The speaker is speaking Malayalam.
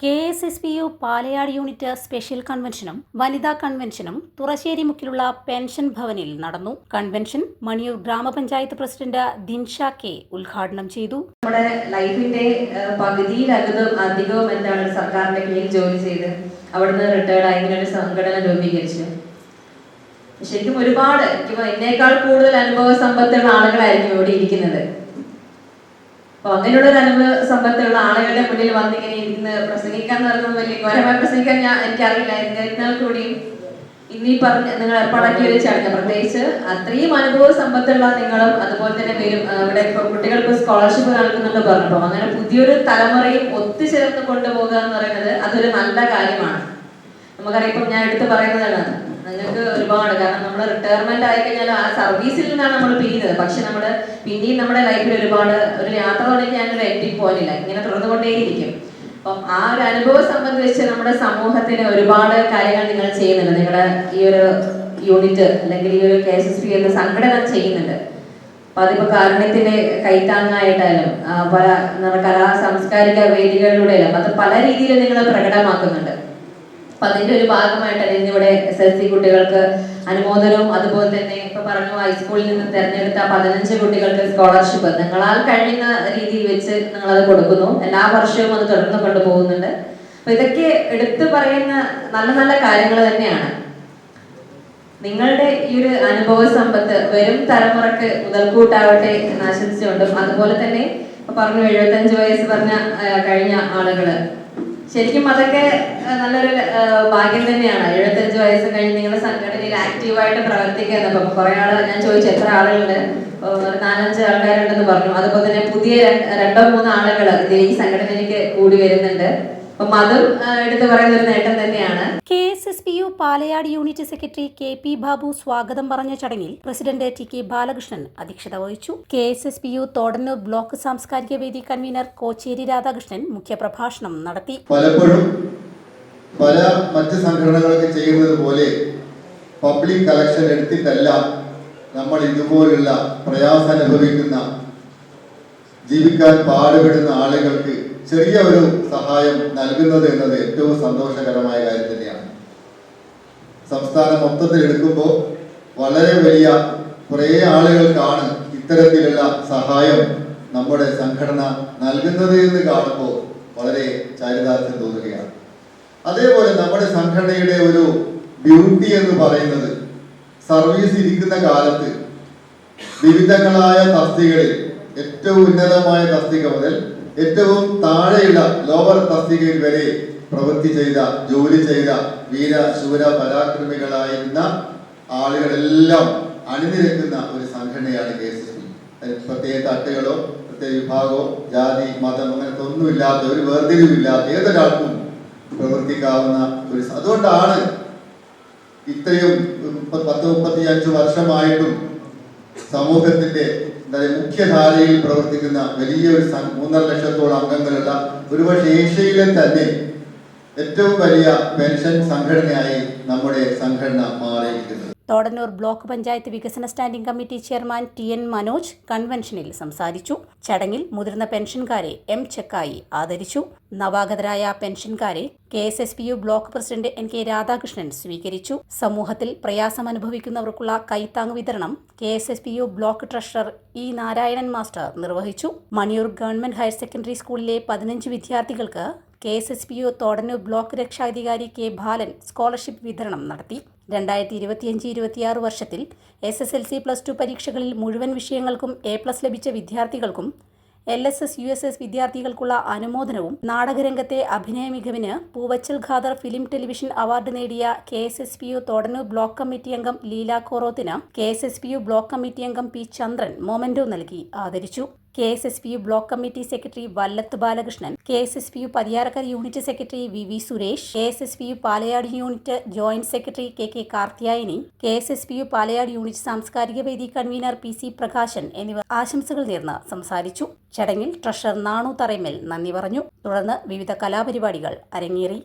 KSSPU പാലയാട് യൂണിറ്റ് സ്പെഷ്യൽ കൺവെൻഷനും വനിതാ കൺവെൻഷനും തുറശ്ശേരി മുക്കിലുള്ള പെൻഷൻ ഭവനിൽ നടന്നു. കൺവെൻഷൻ മണിയൂർ ഗ്രാമപഞ്ചായത്ത് പ്രസിഡന്റ് ദിൻഷ കെ ഉദ്ഘാടനം ചെയ്തു. നമ്മുടെ ലൈഫിന്റെ പകുതിയിലധികവും എന്താണ് സർക്കാരിന്റെ കീഴിൽ ജോലി ചെയ്ത് അവിടുന്ന് റിട്ടയർഡ് ആയി ഇങ്ങനെ ഒരു സംഘടന രൂപീകരിച്ചു. ശരിക്കും ഒരുപാട് എന്നേക്കാൾ കൂടുതൽ അനുഭവ സമ്പത്തുള്ള ആളുകളായിരിക്കും ഇവിടെ ഇരിക്കുന്നത്. അപ്പൊ അങ്ങനെയുള്ള ഒരു അനുഭവ സമ്പത്തുള്ള ആളുകളുടെ മുന്നിൽ വന്നിങ്ങനെ ഇരുന്ന് പ്രസംഗിക്കാൻ നടന്നത് വലിയ ഘോരമായി പ്രസംഗിക്കാൻ എനിക്കറിയില്ല. എന്നാൽ കൂടിയും ഇന്നീ പറഞ്ഞ നിങ്ങൾ ഏർപ്പാടാക്കിയ ഒരു ചടങ്ങ്, പ്രത്യേകിച്ച് അത്രയും അനുഭവ സമ്പത്തുള്ള നിങ്ങളും അതുപോലെ തന്നെ വരും ഇവിടെ കുട്ടികൾക്ക് സ്കോളർഷിപ്പ് നൽകുന്നുണ്ട് പറഞ്ഞപ്പോൾ അങ്ങനെ പുതിയൊരു തലമുറയും ഒത്തുചേർന്ന് കൊണ്ടുപോകുക എന്ന് പറയുന്നത് അതൊരു നല്ല കാര്യമാണ്. നമുക്കറിയാം, ഇപ്പം ഞാൻ എടുത്ത് പറയുന്നതാണ്, നിങ്ങൾക്ക് ഒരുപാട്, കാരണം നമ്മൾ റിട്ടയർമെന്റ് ആയി കഴിഞ്ഞാൽ ആ സർവീസിൽ നിന്നാണ് നമ്മൾ പിരിയുന്നത്. പക്ഷെ നമ്മൾ പിന്നെയും നമ്മുടെ ലൈഫിൽ ഒരുപാട് ഒരു യാത്ര തുടങ്ങി ഞാനൊരു എൻഡിങ് പോലില്ല, ഇങ്ങനെ തുടർന്നുകൊണ്ടേയിരിക്കും. അപ്പം ആ ഒരു അനുഭവം സംബന്ധിച്ച് നമ്മുടെ സമൂഹത്തിന് ഒരുപാട് കാര്യങ്ങൾ നിങ്ങൾ ചെയ്യുന്നുണ്ട്. നിങ്ങളുടെ ഈ ഒരു യൂണിറ്റ് അല്ലെങ്കിൽ ഈ ഒരു KSSP എന്ന സംഘടന ചെയ്യുന്നുണ്ട്. അപ്പൊ അതിപ്പോ കാരുണ്യത്തിന്റെ കൈത്താങ്ങായിട്ടായാലും പല കലാ സാംസ്കാരിക വേദികളിലൂടെയും അത് പല രീതിയിൽ നിങ്ങൾ പ്രകടമാക്കുന്നുണ്ട്. അപ്പൊ അതിന്റെ ഒരു ഭാഗമായിട്ട് ഇന്നിവിടെ SSLC കുട്ടികൾക്ക് അനുമോദനവും അതുപോലെ തന്നെ ഇപ്പൊ പറഞ്ഞു ഹൈസ്കൂളിൽ നിന്ന് തെരഞ്ഞെടുത്ത 15 കുട്ടികൾക്ക് സ്കോളർഷിപ്പ് നിങ്ങളാൽ കഴിയുന്ന രീതിയിൽ വെച്ച് നിങ്ങൾ അത് കൊടുക്കുന്നു. എല്ലാ വർഷവും അത് തുടർന്ന് കൊണ്ടുപോകുന്നുണ്ട്. അപ്പൊ ഇതൊക്കെ എടുത്തു പറയുന്ന നല്ല നല്ല കാര്യങ്ങൾ തന്നെയാണ്. നിങ്ങളുടെ ഈ ഒരു അനുഭവ സമ്പത്ത് വരും തലമുറക്ക് മുതൽക്കൂട്ടാവട്ടെ എന്ന് ആശംസിച്ചുകൊണ്ടും അതുപോലെ തന്നെ ഇപ്പൊ പറഞ്ഞു 75 വയസ്സ് പറഞ്ഞ കഴിഞ്ഞ ആളുകള്, ശരിക്കും അതൊക്കെ നല്ലൊരു ഭാഗ്യം തന്നെയാണ്. 75 വയസ്സ് കഴിഞ്ഞ് നിങ്ങളുടെ സംഘടനയിൽ ആക്റ്റീവായിട്ട് പ്രവർത്തിക്കുന്നത്. അപ്പൊ കുറെ ആള് ഞാൻ ചോദിച്ചു എത്ര ആളുകളുണ്ട്, 4-5 ആൾക്കാരുണ്ടെന്ന് പറഞ്ഞു. അതുപോലെ തന്നെ പുതിയ 2-3 ആളുകൾ ഈ സംഘടനയിലേക്ക് കൂടി വരുന്നുണ്ട്. അപ്പം അതും എടുത്തു പറയുന്ന ഒരു നേട്ടം തന്നെയാണ്. KSSPU Palayad unit secretary KP Babu സ്വാഗതം പറഞ്ഞ ചടങ്ങിൽ പ്രസിഡന്റ് TK ബാലകൃഷ്ണൻ അധ്യക്ഷത വഹിച്ചു. KSSPU തോടന്നൂർ ബ്ലോക്ക് സാംസ്കാരിക വേദി കൺവീനർ കോച്ചേരി രാധാകൃഷ്ണൻ മുഖ്യപ്രഭാഷണം നടത്തി. പലപ്പോഴും പല മറ്റ് സംഘടനകളൊക്കെ ചെയ്യുന്നത് പോലെ പബ്ലിക് കളക്ഷൻ എടുത്തിട്ടല്ല നമ്മൾ ഇതുപോലുള്ള പ്രയാസം അനുഭവിക്കുന്ന ജീവിക്കാൻ പാടുപെടുന്ന ആളുകൾക്ക് ചെറിയ ഒരു സഹായം നൽകുന്നത് എന്നത് ഏറ്റവും സന്തോഷകരമായ കാര്യം തന്നെയാണ്. സംസ്ഥാനം മൊത്തത്തിൽ എടുക്കുമ്പോൾ വളരെ വലിയ കുറേ ആളുകൾക്കാണ് ഇത്തരത്തിലുള്ള സഹായം നമ്മുടെ സംഘടന നൽകുന്നത് എന്ന് കാണുമ്പോൾ വളരെ ചാരിതാർത്ഥ്യം തോന്നുകയാണ്. അതേപോലെ നമ്മുടെ സംഘടനയുടെ ഒരു ബ്യൂട്ടി എന്ന് പറയുന്നത് സർവീസ് ഇരിക്കുന്ന കാലത്ത് വിവിധങ്ങളായ തസ്തികകളിൽ ഏറ്റവും ഉന്നതമായ തസ്തിക മുതൽ ഏറ്റവും താഴെയുള്ള ലോവർ തസ്തികയിൽ വരെ പ്രവൃത്തി ചെയ്ത ജോലി ചെയ്ത വീര ശൂര പരാക്രമികളായിരുന്ന ആളുകളെല്ലാം അണിനിരക്കുന്ന ഒരു സംഘടനയാണ് KSSP. പ്രത്യേക തട്ടുകളോ പ്രത്യേക വിഭാഗമോ ജാതി മതം അങ്ങനത്തെ ഒന്നുമില്ലാത്ത, ഒരു വേർതിരിവില്ലാത്ത ഏതൊരാൾക്കും പ്രവർത്തിക്കാവുന്ന ഒരു, അതുകൊണ്ടാണ് ഇത്രയും 30-35 വർഷമായിട്ടും സമൂഹത്തിന്റെ മുഖ്യധാരയിൽ പ്രവർത്തിക്കുന്ന വലിയൊരു 3.5 ലക്ഷത്തോളം അംഗങ്ങളുള്ള ഒരുപക്ഷെ ഏഷ്യയിലെ തന്നെ ഏറ്റവും വലിയ പെൻഷൻ സംഘടനയായി നമ്മുടെ സംഘടന മാറിയിരിക്കുന്നത്. തോടന്നൂർ ബ്ലോക്ക് പഞ്ചായത്ത് വികസന standing committee chairman TN Manoj കൺവെൻഷനിൽ സംസാരിച്ചു. ചടങ്ങിൽ മുതിർന്ന പെൻഷൻകാരെ M ചെക്കായി ആദരിച്ചു. നവാഗതരായ പെൻഷൻകാരെ KSSPU block president NK Radhakrishnan സ്വീകരിച്ചു. സമൂഹത്തിൽ പ്രയാസം അനുഭവിക്കുന്നവർക്കുള്ള കൈത്താങ് വിതരണം KSSPU block treasurer E Narayanan master നിർവഹിച്ചു. മണിയൂർ ഗവൺമെന്റ് ഹയർ സെക്കൻഡറി സ്കൂളിലെ 15 വിദ്യാർത്ഥികൾക്ക് KSSPU തോടന്നൂർ ബ്ലോക്ക് രക്ഷാധികാരി K ബാലൻ സ്കോളർഷിപ്പ് വിതരണം നടത്തി. 2025-26 വർഷത്തിൽ SSLC +2 പരീക്ഷകളിൽ മുഴുവൻ വിഷയങ്ങൾക്കും A+ ലഭിച്ച വിദ്യാർത്ഥികൾക്കും LSS USS വിദ്യാർത്ഥികൾക്കുള്ള അനുമോദനവും നാടകരംഗത്തെ അഭിനയ മികവിന് Poovachal Khader film television award നേടിയ KSSPU തോടന്നൂർ ബ്ലോക്ക് കമ്മിറ്റി അംഗം ലീല കോറോത്തിന് KSSPU ബ്ലോക്ക് കമ്മിറ്റി അംഗം P ചന്ദ്രൻ മൊമെന്റോ നൽകി ആദരിച്ചു. KSSPU block committee secretary Vallath Balakrishnan, KSSPU Pathiyarakkara unit secretary VV Suresh, KSSPU Palayad unit joint secretary KK Karthiyayani, KSSPU Palayad unit സാംസ്കാരിക വേദി കൺവീനർ PC പ്രകാശൻ എന്നിവർ ആശംസകൾ നേർന്ന് സംസാരിച്ചു. ചടങ്ങിൽ ട്രഷറർ നാണു തറയ്മൽ നന്ദി പറഞ്ഞു. തുടർന്ന് വിവിധ കലാപരിപാടികൾ അരങ്ങേറി.